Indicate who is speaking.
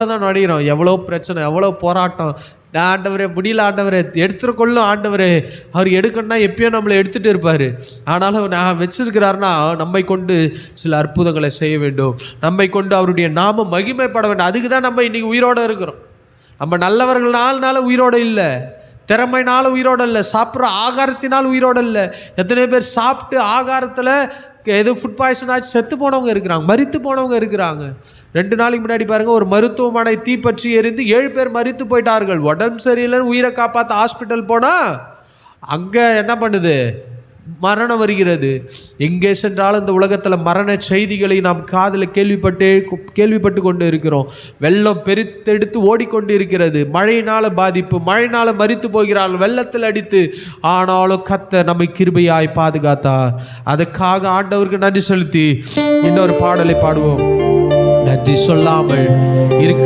Speaker 1: தான் நடிகிறோம். எவ்வளோ பிரச்சனை, எவ்வளோ போராட்டம். நான் ஆண்டவரே முடியல ஆண்டவரே, எடுத்துக்கொள்ளும் ஆண்டவரே. அவர் எடுக்கணும்னா எப்பயோ நம்மளை எடுத்துகிட்டு இருப்பார். ஆனாலும் நான் வச்சிருக்கிறாருன்னா நம்மை கொண்டு சில அற்புதங்களை செய்ய வேண்டும், நம்மை கொண்டு அவருடைய நாமம் மகிமைப்பட வேண்டும். அதுக்கு தான் நம்ம இன்றைக்கி உயிரோடு இருக்கிறோம். நம்ம நல்லவர்கள் நாள்னால உயிரோடு இல்லை, திறமைனால உயிரோடு இல்லை, சாப்பிட்ற ஆகாரத்தினால் உயிரோடு இல்லை. எத்தனை பேர் சாப்பிட்டு ஆகாரத்தில் எது ஃபுட் பாய்சன் ஆச்சு செத்து போனவங்க இருக்கிறாங்க, மரித்து போனவங்க இருக்கிறாங்க. 2 நாளைக்கு முன்னாடி பாருங்கள், ஒரு மருத்துவமனை தீப்பற்றி எரிந்து 7 பேர் மரித்து போயிட்டார்கள். உடம்பு சரியில்லைன்னு உயிரை காப்பாற்ற ஹாஸ்பிட்டல் போனால் அங்கே என்ன பண்ணுது, மரணம் வருகிறது. எங்கே சென்றாலும் இந்த உலகத்தில் மரண செய்திகளை நாம் காதில் கேள்விப்பட்டு கொண்டு இருக்கிறோம். வெள்ளம் பெருத்தெடுத்து ஓடிக்கொண்டு இருக்கிறது. மழையினால் பாதிப்பு, மழையினால் மரித்து போகிறார்கள் வெள்ளத்தில் அடித்து. ஆனாலும் கர்த்தர் நம்மை கிருபையாய் பாதுகாத்தார். அதுக்காக ஆண்டவருக்கு நன்றி செலுத்தி இன்னொரு பாடலை பாடுவோம். நன்றி சொல்லாமல் இருக்க